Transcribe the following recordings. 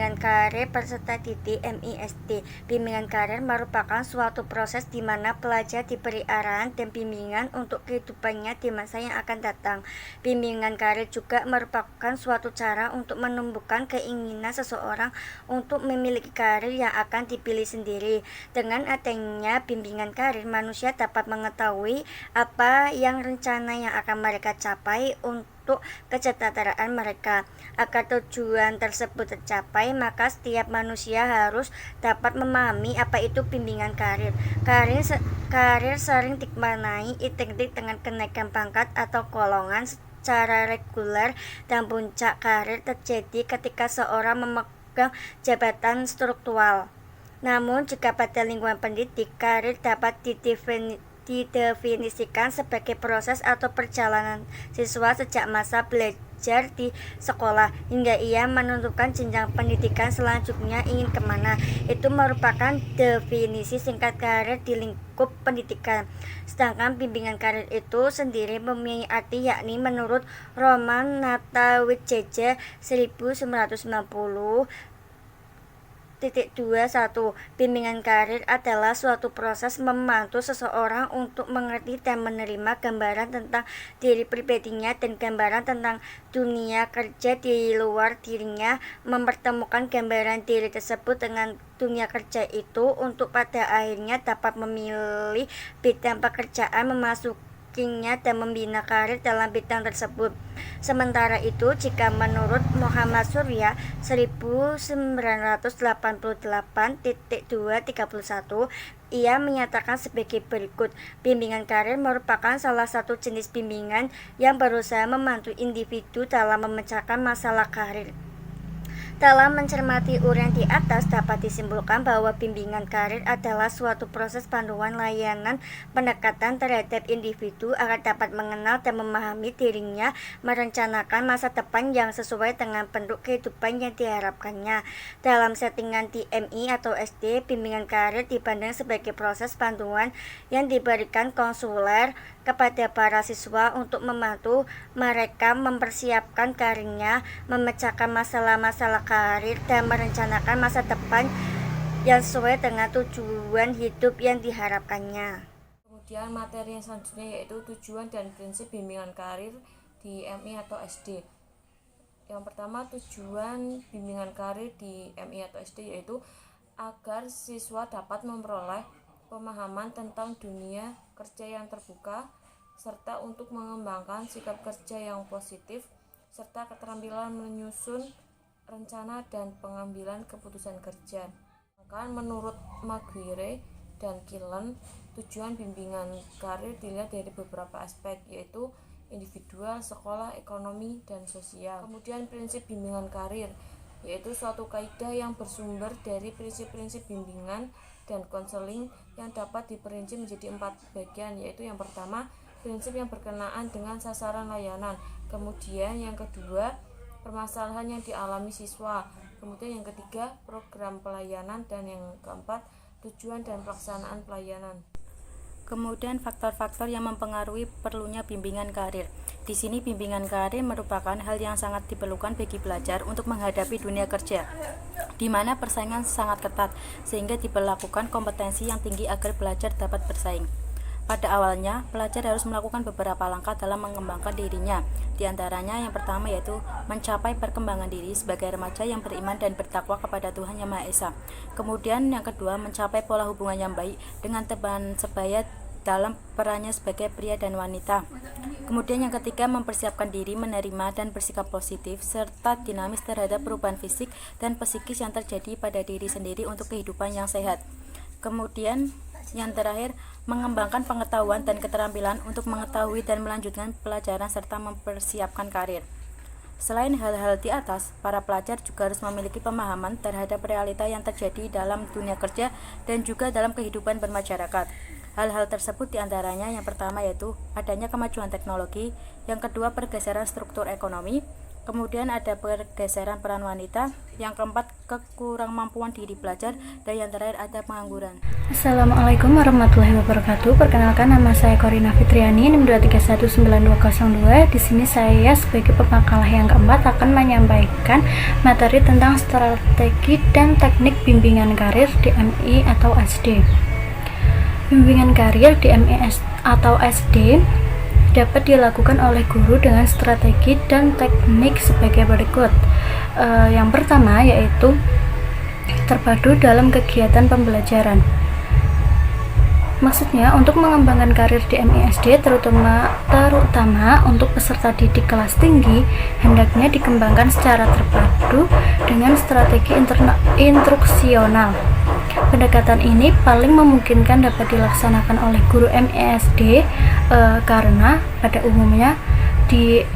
bimbingan karir peserta didik MISD. Bimbingan karir merupakan suatu proses di mana pelajar diberi arahan dan bimbingan untuk kehidupannya di masa yang akan datang. Bimbingan karir juga merupakan suatu cara untuk menumbuhkan keinginan seseorang untuk memiliki karir yang akan dipilih sendiri. Dengan adanya bimbingan karir, manusia dapat mengetahui apa yang rencana yang akan mereka capai untuk kesejahteraan mereka. Agar tujuan tersebut tercapai, maka setiap manusia harus dapat memahami apa itu bimbingan karir. Karir sering dimaknai identik dengan kenaikan pangkat atau golongan secara reguler, dan puncak karir terjadi ketika seorang memegang jabatan struktural. Namun, jika pada lingkungan pendidik, karir dapat didefinisikan sebagai proses atau perjalanan siswa sejak masa belajar di sekolah hingga ia menentukan jenjang pendidikan selanjutnya ingin kemana. Itu merupakan definisi singkat karir di lingkup pendidikan. Sedangkan bimbingan karir itu sendiri mempunyai arti, yakni menurut Roman Natawijaya 1990 21. Bimbingan karir adalah suatu proses membantu seseorang untuk mengerti dan menerima gambaran tentang diri pribadinya dan gambaran tentang dunia kerja di luar dirinya, mempertemukan gambaran diri tersebut dengan dunia kerja itu untuk pada akhirnya dapat memilih bidang pekerjaan, memasukinya dan membina karir dalam bidang tersebut. Sementara itu, jika menurut Muhammad Surya 1988.231, ia menyatakan sebagai berikut: bimbingan karir merupakan salah satu jenis bimbingan yang berusaha membantu individu dalam memecahkan masalah karir. Dalam mencermati uraian di atas, dapat disimpulkan bahwa bimbingan karir adalah suatu proses panduan layanan pendekatan terhadap individu agar dapat mengenal dan memahami dirinya, merencanakan masa depan yang sesuai dengan bentuk kehidupan yang diharapkannya. Dalam settingan di MI atau SD, bimbingan karir dipandang sebagai proses panduan yang diberikan konselor kepada para siswa untuk membantu mereka mempersiapkan karirnya, memecahkan masalah-masalah karir, dan merencanakan masa depan yang sesuai dengan tujuan hidup yang diharapkannya. Kemudian materi yang selanjutnya yaitu tujuan dan prinsip bimbingan karir di MI atau SD. Yang pertama, tujuan bimbingan karir di MI atau SD yaitu agar siswa dapat memperoleh pemahaman tentang dunia kerja yang terbuka, serta untuk mengembangkan sikap kerja yang positif, serta keterampilan menyusun rencana dan pengambilan keputusan kerja. Bahkan menurut Maguire dan Killen, tujuan bimbingan karir dilihat dari beberapa aspek, yaitu individual, sekolah, ekonomi, dan sosial. Kemudian prinsip bimbingan karir, yaitu suatu kaidah yang bersumber dari prinsip-prinsip bimbingan dan konseling yang dapat diperinci menjadi 4 bagian, yaitu yang pertama, prinsip yang berkenaan dengan sasaran layanan, kemudian yang kedua, permasalahan yang dialami siswa, kemudian yang ketiga, program pelayanan, dan yang keempat, tujuan dan pelaksanaan pelayanan. Kemudian faktor-faktor yang mempengaruhi perlunya bimbingan karir. Di sini bimbingan karir merupakan hal yang sangat diperlukan bagi pelajar untuk menghadapi dunia kerja, di mana persaingan sangat ketat, sehingga diperlakukan kompetensi yang tinggi agar pelajar dapat bersaing. Pada awalnya, pelajar harus melakukan beberapa langkah dalam mengembangkan dirinya. Di antaranya yang pertama yaitu mencapai perkembangan diri sebagai remaja yang beriman dan bertakwa kepada Tuhan Yang Maha Esa. Kemudian yang kedua, mencapai pola hubungan yang baik dengan teman sebaya dalam perannya sebagai pria dan wanita. Kemudian yang ketiga, mempersiapkan diri menerima dan bersikap positif serta dinamis terhadap perubahan fisik dan psikis yang terjadi pada diri sendiri untuk kehidupan yang sehat. Kemudian yang terakhir, mengembangkan pengetahuan dan keterampilan untuk mengetahui dan melanjutkan pelajaran serta mempersiapkan karir. Selain hal-hal di atas, para pelajar juga harus memiliki pemahaman terhadap realita yang terjadi dalam dunia kerja dan juga dalam kehidupan bermasyarakat. Hal-hal tersebut diantaranya yang pertama yaitu adanya kemajuan teknologi, yang kedua pergeseran struktur ekonomi, Kemudian ada pergeseran peran wanita. Yang keempat, kekurangmampuan diri pelajar. Dan yang terakhir ada pengangguran. Assalamualaikum warahmatullahi wabarakatuh. Perkenalkan, nama saya Korina Fitriani, NIM 2319202. Di sini saya sebagai pemakalah yang keempat akan menyampaikan materi tentang strategi dan teknik bimbingan karir di MI atau SD. Bimbingan karir di MI atau SD dapat dilakukan oleh guru dengan strategi dan teknik sebagai berikut. Yang pertama yaitu terpadu dalam kegiatan pembelajaran. Maksudnya untuk mengembangkan karir di MISD terutama untuk peserta didik kelas tinggi hendaknya dikembangkan secara terpadu dengan strategi instruksional. Pendekatan ini paling memungkinkan dapat dilaksanakan oleh guru MISD karena pada umumnya di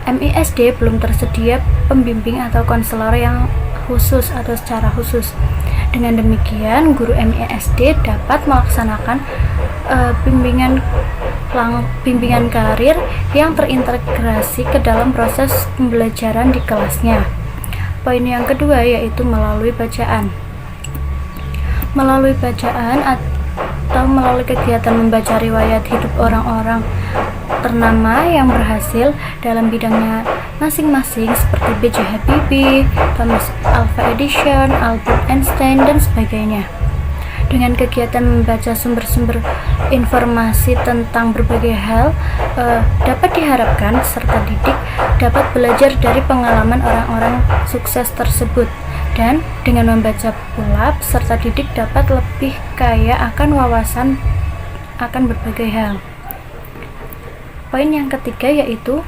MISD belum tersedia pembimbing atau konselor yang khusus atau secara khusus. Dengan demikian, guru MISD dapat melaksanakan bimbingan karir yang terintegrasi ke dalam proses pembelajaran di kelasnya. Poin yang kedua yaitu melalui bacaan. Melalui bacaan atau melalui kegiatan membaca riwayat hidup orang-orang ternama yang berhasil dalam bidangnya masing-masing seperti B.J. Habibie, Thomas Alva Edison, Albert Einstein, dan sebagainya. Dengan kegiatan membaca sumber-sumber informasi tentang berbagai hal, dapat diharapkan peserta didik dapat belajar dari pengalaman orang-orang sukses tersebut. Dan dengan membaca pula, peserta didik dapat lebih kaya akan wawasan akan berbagai hal. Poin yang ketiga yaitu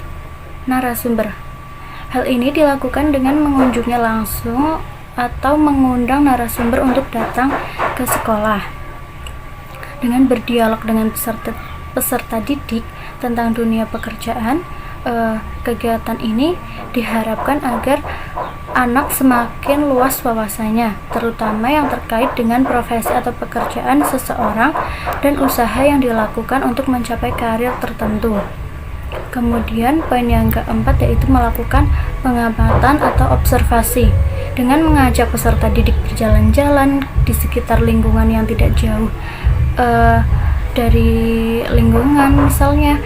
narasumber. Hal ini dilakukan dengan mengunjungi langsung atau mengundang narasumber untuk datang ke sekolah. Dengan berdialog dengan peserta didik tentang dunia pekerjaan, kegiatan ini diharapkan agar anak semakin luas wawasannya, terutama yang terkait dengan profesi atau pekerjaan seseorang dan usaha yang dilakukan untuk mencapai karir tertentu. Kemudian poin yang keempat yaitu melakukan pengamatan atau observasi dengan mengajak peserta didik berjalan-jalan di sekitar lingkungan yang tidak jauh dari lingkungan. Misalnya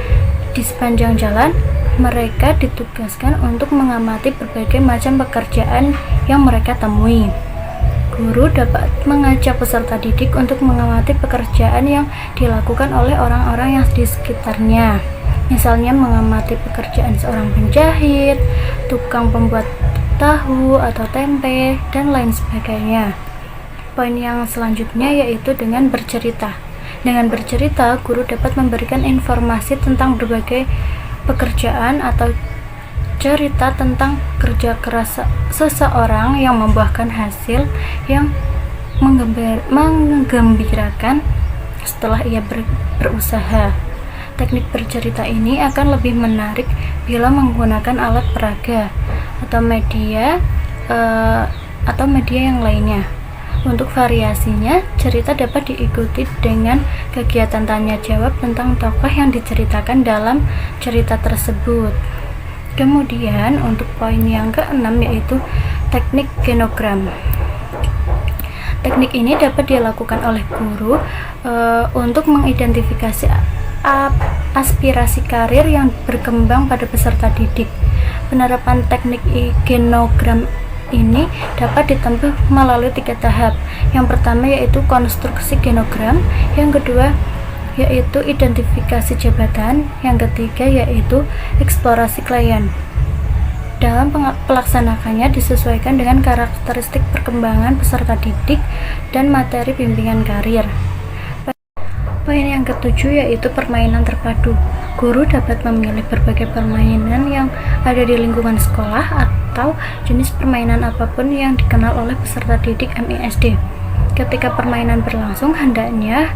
di sepanjang jalan mereka ditugaskan untuk mengamati berbagai macam pekerjaan yang mereka temui. Guru dapat mengajak peserta didik untuk mengamati pekerjaan yang dilakukan oleh orang-orang yang di sekitarnya. Misalnya mengamati pekerjaan seorang penjahit, tukang pembuat tahu atau tempe, dan lain sebagainya. Poin yang selanjutnya yaitu dengan bercerita. Dengan bercerita, guru dapat memberikan informasi tentang berbagai pekerjaan atau cerita tentang kerja keras seseorang yang membuahkan hasil yang menggembirakan setelah ia berusaha. Teknik bercerita ini akan lebih menarik bila menggunakan alat peraga atau media yang lainnya. Untuk variasinya, cerita dapat diikuti dengan kegiatan tanya jawab tentang tokoh yang diceritakan dalam cerita tersebut. Kemudian untuk poin yang keenam yaitu teknik genogram. Teknik ini dapat dilakukan oleh guru untuk mengidentifikasi aspirasi karir yang berkembang pada peserta didik. Penerapan teknik genogram ini dapat ditempuh melalui 3 tahap. Yang pertama yaitu konstruksi genogram, yang kedua yaitu identifikasi jabatan, yang ketiga yaitu eksplorasi klien. Dalam pelaksanakannya disesuaikan dengan karakteristik perkembangan peserta didik dan materi bimbingan karir. Poin yang ketujuh yaitu permainan terpadu. Guru dapat memilih berbagai permainan yang ada di lingkungan sekolah atau jenis permainan apapun yang dikenal oleh peserta didik MISD. Ketika permainan berlangsung, hendaknya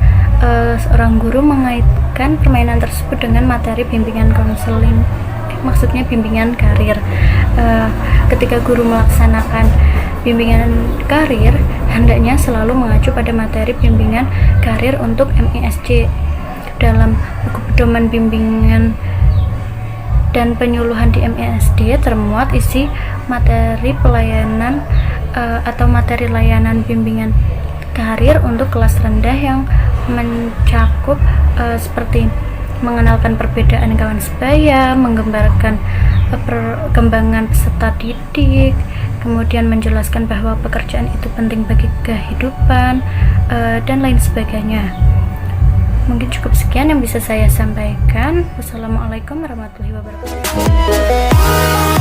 seorang guru mengaitkan permainan tersebut dengan materi bimbingan konseling, maksudnya bimbingan karir. Ketika guru melaksanakan bimbingan karir, hendaknya selalu mengacu pada materi bimbingan karir untuk MISD. Dalam buku pedoman bimbingan dan penyuluhan di MISD termuat isi materi pelayanan atau materi layanan bimbingan karir untuk kelas rendah yang mencakup seperti mengenalkan perbedaan kawan sebaya, menggambarkan perkembangan peserta didik, kemudian menjelaskan bahwa pekerjaan itu penting bagi kehidupan, dan lain sebagainya. Mungkin cukup sekian yang bisa saya sampaikan. Wassalamualaikum warahmatullahi wabarakatuh.